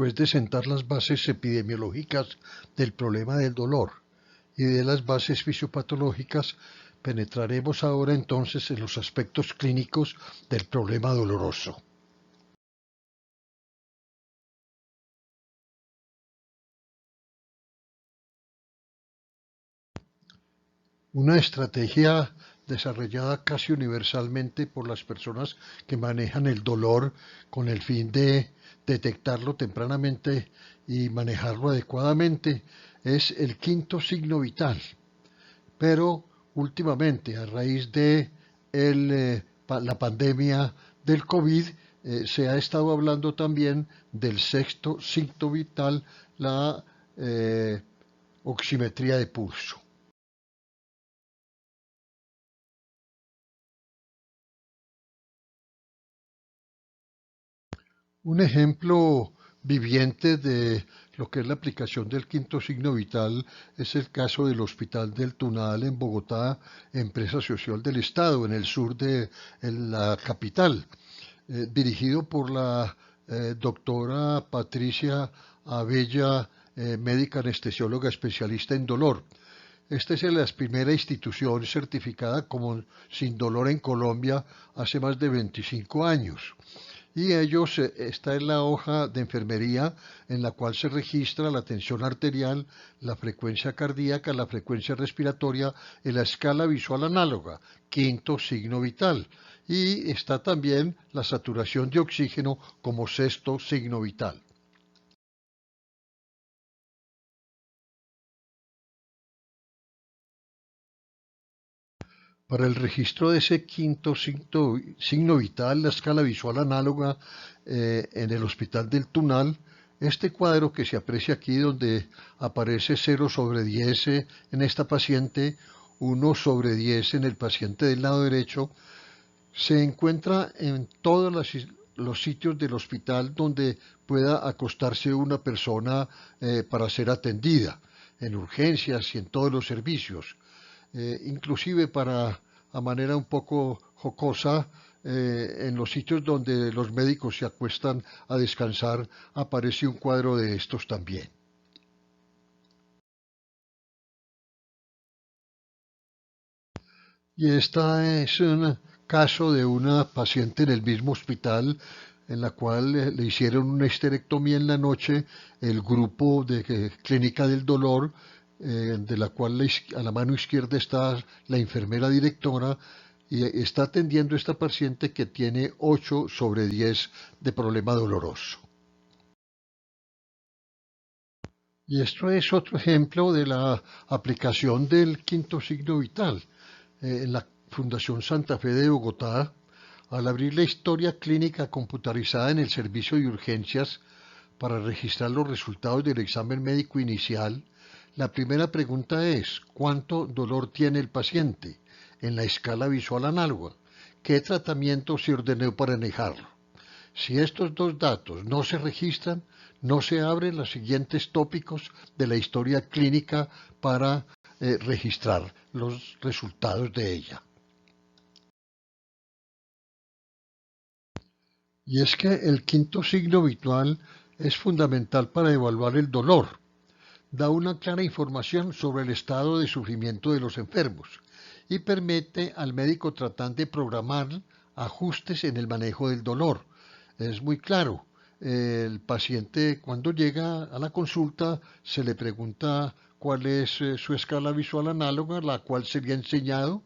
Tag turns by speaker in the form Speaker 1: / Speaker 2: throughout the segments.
Speaker 1: Después de sentar las bases epidemiológicas del problema del dolor y de las bases fisiopatológicas, penetraremos ahora entonces en los aspectos clínicos del problema doloroso. Una estrategia desarrollada casi universalmente por las personas que manejan el dolor con el fin de detectarlo tempranamente y manejarlo adecuadamente es el quinto signo vital. Pero últimamente, a raíz de la pandemia del COVID, se ha estado hablando también del sexto signo vital, la oximetría de pulso. Un ejemplo viviente de lo que es la aplicación del quinto signo vital es el caso del Hospital del Tunal en Bogotá, empresa social del Estado, en el sur de la capital, dirigido por la doctora Patricia Abella, médica anestesióloga especialista en dolor. Esta es la primera institución certificada como sin dolor en Colombia hace más de 25 años. Y ellos, está en la hoja de enfermería en la cual se registra la tensión arterial, la frecuencia cardíaca, la frecuencia respiratoria en la escala visual análoga, quinto signo vital. Y está también la saturación de oxígeno como sexto signo vital. Para el registro de ese quinto signo vital, la escala visual análoga en el Hospital del Tunal, este cuadro que se aprecia aquí donde aparece 0/10 en esta paciente, 1/10 en el paciente del lado derecho, se encuentra en todos los sitios del hospital donde pueda acostarse una persona para ser atendida, en urgencias y en todos los servicios. Inclusive para, a manera un poco jocosa, en los sitios donde los médicos se acuestan a descansar, aparece un cuadro de estos también. Y esta es un caso de una paciente en el mismo hospital en la cual le hicieron una histerectomía en la noche, el grupo de clínica del dolor, de la cual a la mano izquierda está la enfermera directora y está atendiendo a esta paciente que tiene 8/10 de problema doloroso. Y esto es otro ejemplo de la aplicación del quinto signo vital. En la Fundación Santa Fe de Bogotá, al abrir la historia clínica computarizada en el servicio de urgencias para registrar los resultados del examen médico inicial, la primera pregunta es, ¿cuánto dolor tiene el paciente en la escala visual análoga? ¿Qué tratamiento se ordenó para manejarlo? Si estos dos datos no se registran, no se abren los siguientes tópicos de la historia clínica para registrar los resultados de ella. Y es que el quinto signo visual es fundamental para evaluar el dolor. Da una clara información sobre el estado de sufrimiento de los enfermos y permite al médico tratante programar ajustes en el manejo del dolor. Es muy claro. El paciente cuando llega a la consulta se le pregunta cuál es su escala visual análoga, la cual sería enseñado,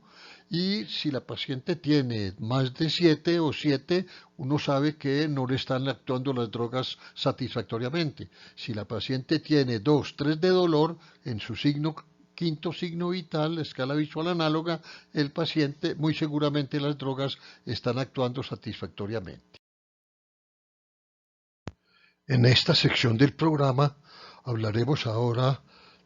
Speaker 1: y si la paciente tiene más de 7 o 7, uno sabe que no le están actuando las drogas satisfactoriamente. Si la paciente tiene 2, 3 de dolor en su quinto signo vital, escala visual análoga, el paciente muy seguramente las drogas están actuando satisfactoriamente. En esta sección del programa hablaremos ahora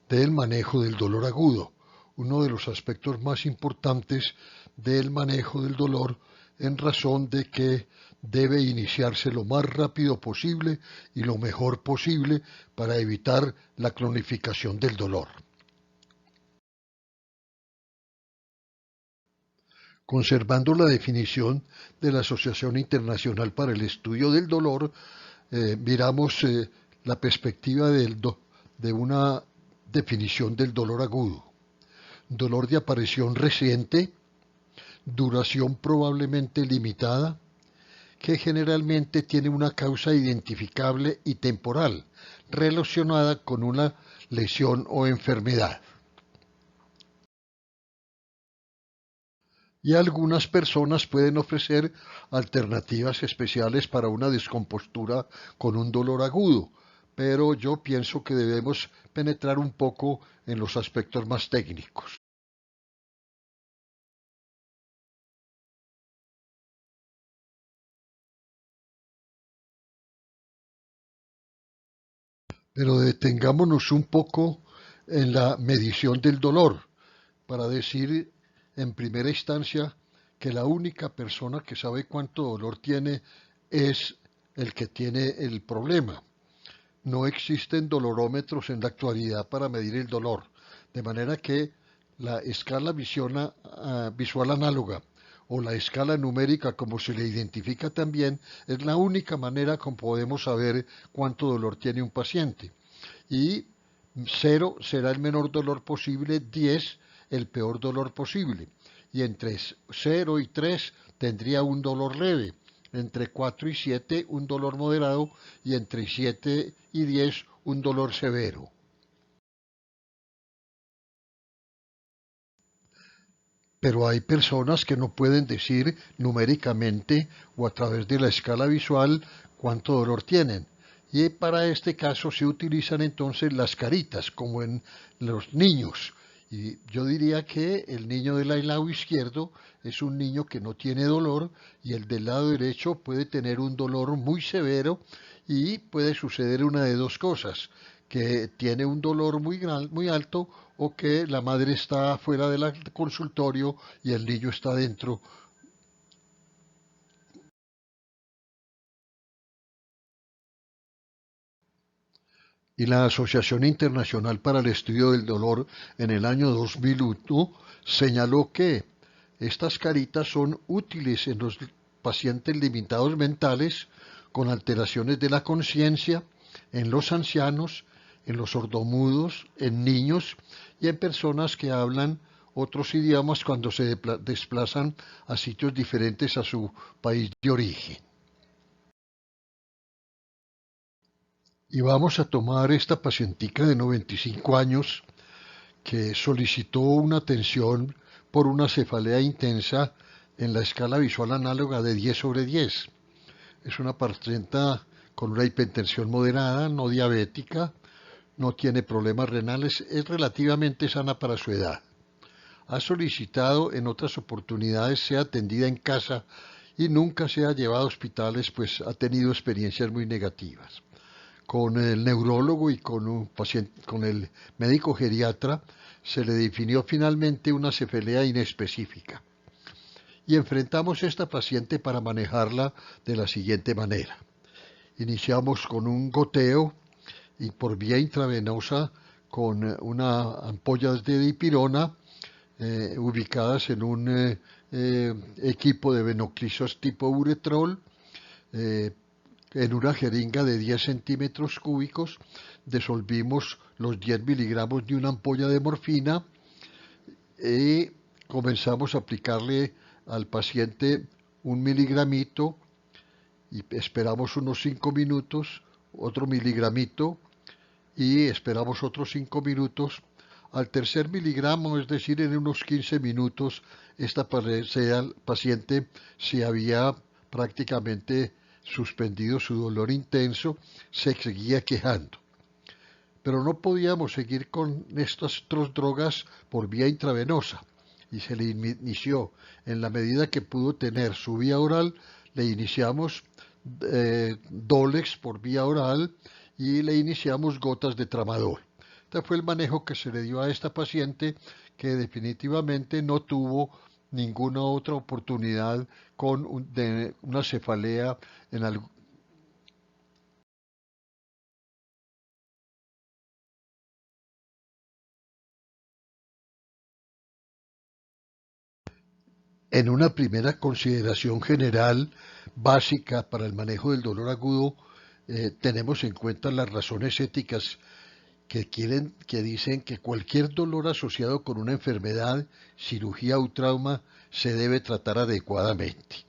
Speaker 1: del manejo del dolor agudo, uno de los aspectos más importantes del manejo del dolor en razón de que debe iniciarse lo más rápido posible y lo mejor posible para evitar la cronificación del dolor. Conservando la definición de la Asociación Internacional para el Estudio del Dolor, miramos la perspectiva de una definición del dolor agudo. Dolor de aparición reciente, duración probablemente limitada, que generalmente tiene una causa identificable y temporal, relacionada con una lesión o enfermedad. Y algunas personas pueden ofrecer alternativas especiales para una descompostura con un dolor agudo, pero yo pienso que debemos penetrar un poco en los aspectos más técnicos. Pero detengámonos un poco en la medición del dolor, para decir en primera instancia que la única persona que sabe cuánto dolor tiene es el que tiene el problema. No existen dolorómetros en la actualidad para medir el dolor, de manera que la escala visual análoga o la escala numérica, como se le identifica también, es la única manera como podemos saber cuánto dolor tiene un paciente. Y 0 será el menor dolor posible, 10 el peor dolor posible. Y entre 0 y 3 tendría un dolor leve, entre 4 y 7 un dolor moderado y entre 7 y 10 un dolor severo. Pero hay personas que no pueden decir numéricamente o a través de la escala visual cuánto dolor tienen. Y para este caso se utilizan entonces las caritas, como en los niños. Y yo diría que el niño del lado izquierdo es un niño que no tiene dolor y el del lado derecho puede tener un dolor muy severo y puede suceder una de dos cosas, que tiene un dolor muy alto o que la madre está fuera del consultorio y el niño está dentro. Y la Asociación Internacional para el Estudio del Dolor en el año 2001 señaló que estas caritas son útiles en los pacientes limitados mentales con alteraciones de la conciencia, en los ancianos, en los sordomudos, en niños y en personas que hablan otros idiomas cuando se desplazan a sitios diferentes a su país de origen. Y vamos a tomar esta pacientica de 95 años que solicitó una atención por una cefalea intensa en la escala visual análoga de 10 sobre 10. Es una paciente con una hipertensión moderada, no diabética, no tiene problemas renales, es relativamente sana para su edad. Ha solicitado en otras oportunidades sea atendida en casa y nunca se ha llevado a hospitales, pues ha tenido experiencias muy negativas. Con el neurólogo y con el médico geriatra se le definió finalmente una cefalea inespecífica. Y enfrentamos a esta paciente para manejarla de la siguiente manera. Iniciamos con un goteo y por vía intravenosa con una ampollas de dipirona ubicadas en un equipo de venoclisos tipo uretrol, eh, en una jeringa de 10 centímetros cúbicos disolvimos los 10 miligramos de una ampolla de morfina y comenzamos a aplicarle al paciente un miligramito y esperamos unos 5 minutos, otro miligramito y esperamos otros 5 minutos. Al tercer miligramo, es decir, en unos 15 minutos, esta paciente se había prácticamente suspendido su dolor intenso, se seguía quejando. Pero no podíamos seguir con estas otras drogas por vía intravenosa y se le inició, en la medida que pudo tener su vía oral, le iniciamos Dolex por vía oral y le iniciamos gotas de tramadol. Este fue el manejo que se le dio a esta paciente que definitivamente no tuvo ninguna otra oportunidad con una cefalea en una primera consideración general básica para el manejo del dolor agudo. tenemos en cuenta las razones éticas que dicen que cualquier dolor asociado con una enfermedad, cirugía o trauma se debe tratar adecuadamente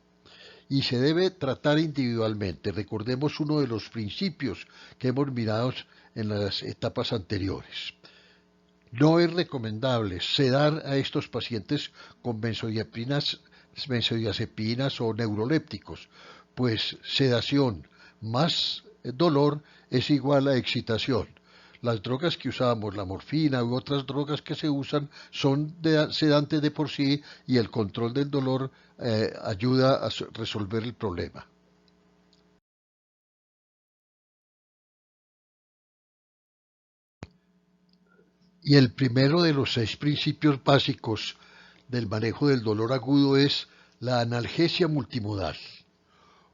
Speaker 1: y se debe tratar individualmente. Recordemos uno de los principios que hemos mirado en las etapas anteriores. No es recomendable sedar a estos pacientes con benzodiazepinas o neurolépticos, pues sedación más dolor es igual a excitación. Las drogas que usamos, la morfina u otras drogas que se usan, son sedantes de por sí y el control del dolor ayuda a resolver el problema. Y el primero de los 6 principios básicos del manejo del dolor agudo es la analgesia multimodal.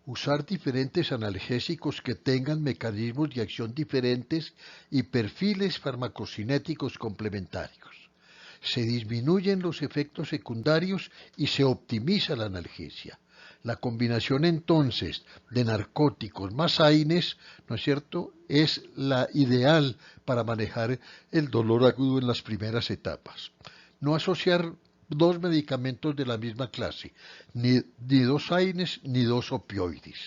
Speaker 1: Usar diferentes analgésicos que tengan mecanismos de acción diferentes y perfiles farmacocinéticos complementarios. Se disminuyen los efectos secundarios y se optimiza la analgesia. La combinación entonces de narcóticos más AINES, ¿no es cierto?, es la ideal para manejar el dolor agudo en las primeras etapas. No asociar dos medicamentos de la misma clase, ni dos AINES ni dos opioides.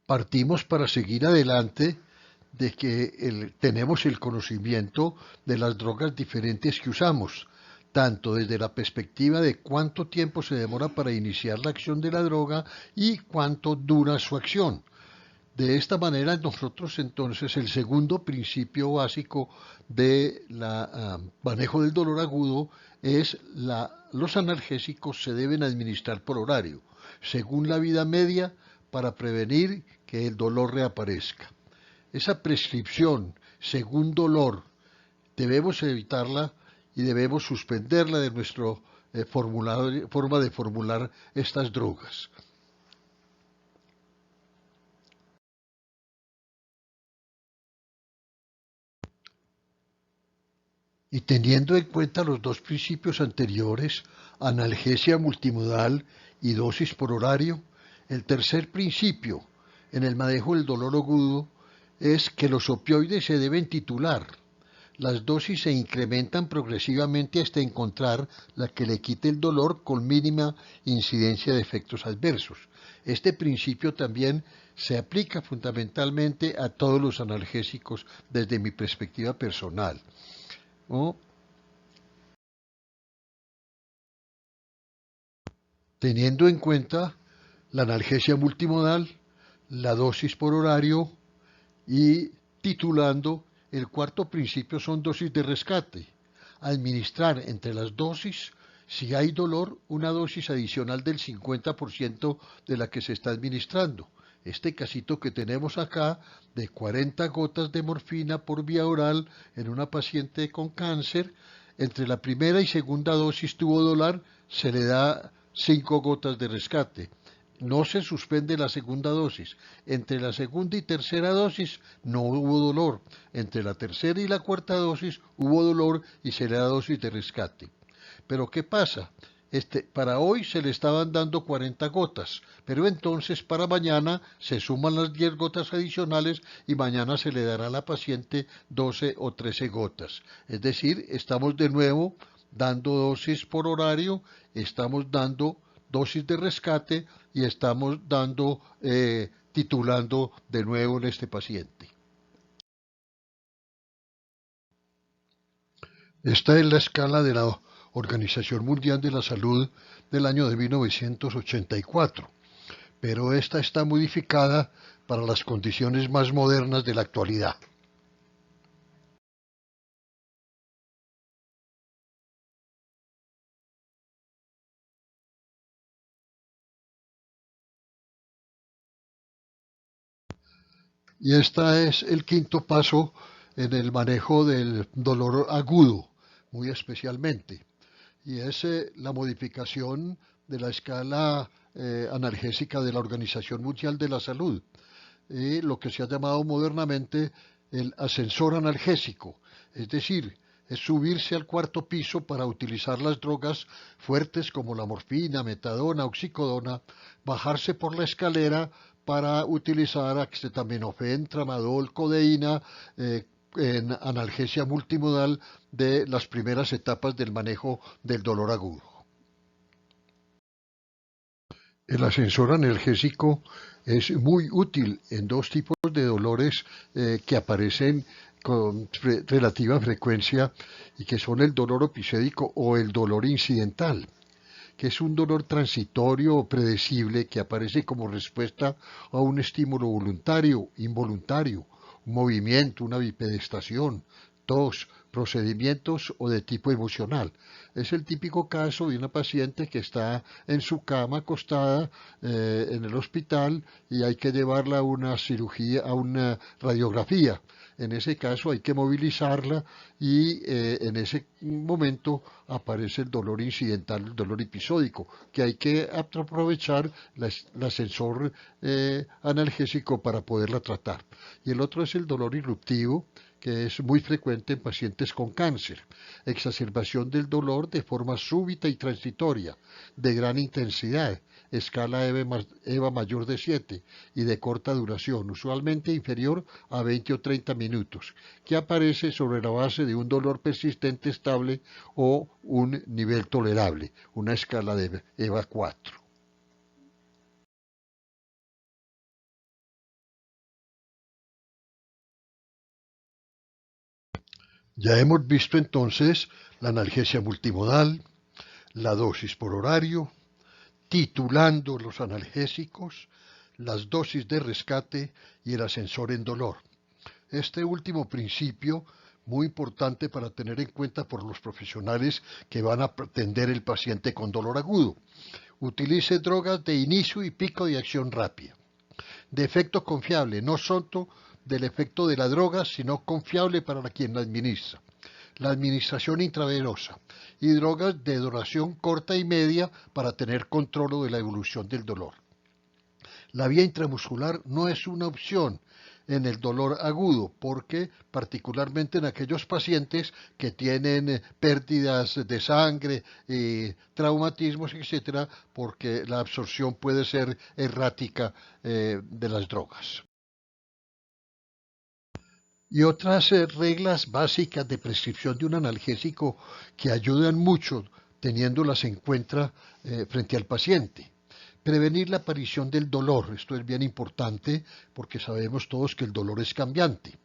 Speaker 1: Partimos para seguir adelante de que tenemos el conocimiento de las drogas diferentes que usamos, tanto desde la perspectiva de cuánto tiempo se demora para iniciar la acción de la droga y cuánto dura su acción. De esta manera, nosotros entonces el segundo principio básico de manejo del dolor agudo es los analgésicos se deben administrar por horario, según la vida media, para prevenir que el dolor reaparezca. Esa prescripción según dolor debemos evitarla y debemos suspenderla de nuestra forma de formular estas drogas. Y teniendo en cuenta los dos principios anteriores, analgesia multimodal y dosis por horario, el tercer principio en el manejo del dolor agudo es que los opioides se deben titular. Las dosis se incrementan progresivamente hasta encontrar la que le quite el dolor con mínima incidencia de efectos adversos. Este principio también se aplica fundamentalmente a todos los analgésicos desde mi perspectiva personal, ¿no? Teniendo en cuenta la analgesia multimodal, la dosis por horario y titulando, el cuarto principio son dosis de rescate. Administrar entre las dosis, si hay dolor, una dosis adicional del 50% de la que se está administrando. Este casito que tenemos acá de 40 gotas de morfina por vía oral en una paciente con cáncer, entre la primera y segunda dosis tuvo dolor, se le da 5 gotas de rescate. No se suspende la segunda dosis. Entre la segunda y tercera dosis no hubo dolor. Entre la tercera y la cuarta dosis hubo dolor y se le da dosis de rescate. Pero ¿qué pasa? Para hoy se le estaban dando 40 gotas, pero entonces para mañana se suman las 10 gotas adicionales y mañana se le dará a la paciente 12 o 13 gotas. Es decir, estamos de nuevo dando dosis por horario, estamos dando dosis de rescate y estamos titulando de nuevo en este paciente. Esta es la escala de la Organización Mundial de la Salud del año de 1984, pero esta está modificada para las condiciones más modernas de la actualidad. Y este es el quinto paso en el manejo del dolor agudo, muy especialmente, y es la modificación de la escala analgésica de la Organización Mundial de la Salud, lo que se ha llamado modernamente el ascensor analgésico, es decir, es subirse al cuarto piso para utilizar las drogas fuertes como la morfina, metadona, oxicodona, bajarse por la escalera para utilizar acetaminofén, tramadol, codeína, en analgesia multimodal de las primeras etapas del manejo del dolor agudo. El ascensor analgésico es muy útil en dos tipos de dolores que aparecen con relativa frecuencia y que son el dolor episódico o el dolor incidental, que es un dolor transitorio o predecible que aparece como respuesta a un estímulo voluntario, involuntario, un movimiento, una bipedestación, tos, procedimientos o de tipo emocional. Es el típico caso de una paciente que está en su cama acostada en el hospital y hay que llevarla a una cirugía, a una radiografía. En ese caso hay que movilizarla y en ese momento aparece el dolor incidental, el dolor episódico, que hay que aprovechar el ascensor analgésico para poderla tratar. Y el otro es el dolor irruptivo, que es muy frecuente en pacientes con cáncer, exacerbación del dolor de forma súbita y transitoria, de gran intensidad, escala EVA mayor de 7 y de corta duración, usualmente inferior a 20 o 30 minutos, que aparece sobre la base de un dolor persistente estable o un nivel tolerable, una escala de EVA 4. Ya hemos visto entonces la analgesia multimodal, la dosis por horario, titulando los analgésicos, las dosis de rescate y el ascensor en dolor. Este último principio, muy importante para tener en cuenta por los profesionales que van a atender el paciente con dolor agudo. Utilice drogas de inicio y pico de acción rápida. De efecto confiable, no solo del efecto de la droga, sino confiable para quien la administra. La administración intravenosa y drogas de duración corta y media para tener control de la evolución del dolor. La vía intramuscular no es una opción en el dolor agudo, porque particularmente en aquellos pacientes que tienen pérdidas de sangre, traumatismos, etcétera, porque la absorción puede ser errática de las drogas. Y otras reglas básicas de prescripción de un analgésico que ayudan mucho teniéndolas en cuenta frente al paciente. Prevenir la aparición del dolor, esto es bien importante porque sabemos todos que el dolor es cambiante.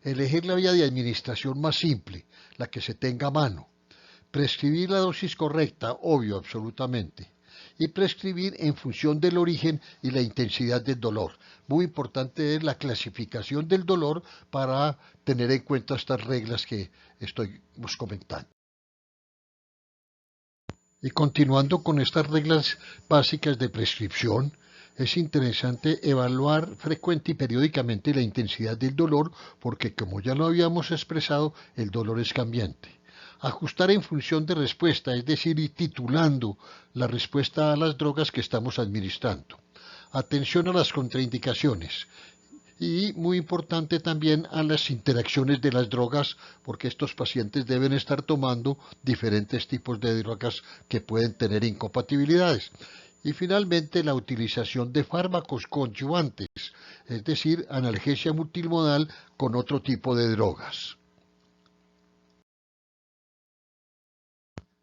Speaker 1: Elegir la vía de administración más simple, la que se tenga a mano. Prescribir la dosis correcta, obvio, absolutamente. Y prescribir en función del origen y la intensidad del dolor. Muy importante es la clasificación del dolor para tener en cuenta estas reglas que estoy comentando. Y continuando con estas reglas básicas de prescripción, es interesante evaluar frecuente y periódicamente la intensidad del dolor porque, como ya lo habíamos expresado, el dolor es cambiante. Ajustar en función de respuesta, es decir, ir titulando la respuesta a las drogas que estamos administrando. Atención a las contraindicaciones y muy importante también a las interacciones de las drogas, porque estos pacientes deben estar tomando diferentes tipos de drogas que pueden tener incompatibilidades. Y finalmente la utilización de fármacos coadyuvantes, es decir, analgesia multimodal con otro tipo de drogas.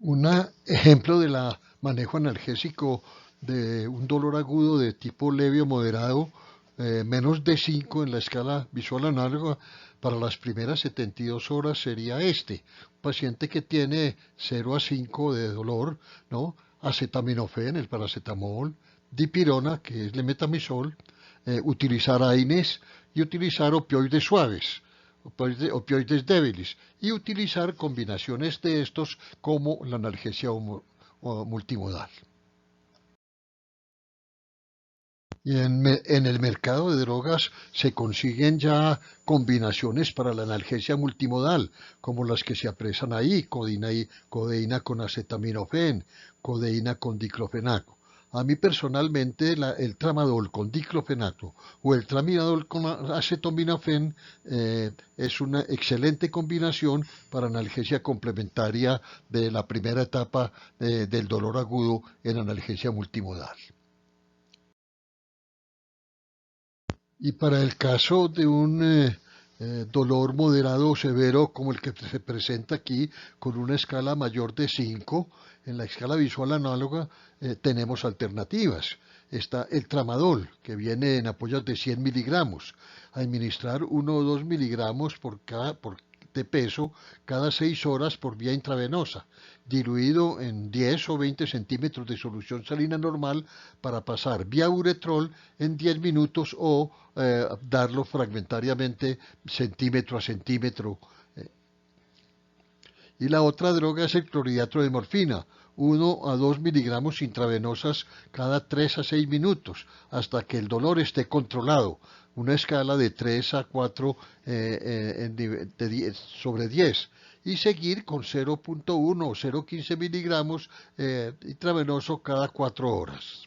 Speaker 1: Un ejemplo de la manejo analgésico de un dolor agudo de tipo leve o moderado, menos de 5 en la escala visual análoga para las primeras 72 horas sería este. Un paciente que tiene 0 a 5 de dolor, ¿no? Acetaminofén, el paracetamol, dipirona, que es el metamizol, utilizar AINES y utilizar opioides suaves, opioides débiles, y utilizar combinaciones de estos como la analgesia multimodal. Y en el mercado de drogas se consiguen ya combinaciones para la analgesia multimodal, como las que se apresan ahí, codeína con acetaminofén, codeína con diclofenaco. A mí personalmente el tramadol con diclofenaco o el tramadol con acetaminofén es una excelente combinación para analgesia complementaria de la primera etapa del dolor agudo en analgesia multimodal. Y para el caso de un dolor moderado o severo como el que se presenta aquí, con una escala mayor de 5, en la escala visual análoga tenemos alternativas. Está el tramadol, que viene en apoyos de 100 miligramos. Administrar 1 o 2 miligramos de peso cada 6 horas por vía intravenosa, diluido en 10 o 20 centímetros de solución salina normal para pasar vía uretrol en 10 minutos o darlo fragmentariamente centímetro a centímetro. Y la otra droga es el clorhidrato de morfina, 1 a 2 miligramos intravenosas cada 3 a 6 minutos, hasta que el dolor esté controlado. Una escala de 3 a 4 sobre 10. Y seguir con 0.1 o 0.15 miligramos intravenoso cada 4 horas.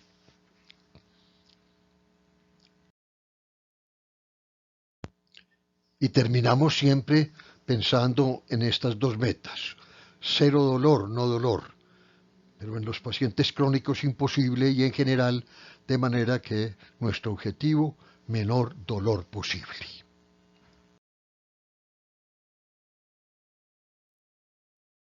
Speaker 1: Y terminamos siempre pensando en estas dos metas. Cero dolor, no dolor. Pero en los pacientes crónicos imposible y en general, de manera que nuestro objetivo, menor dolor posible.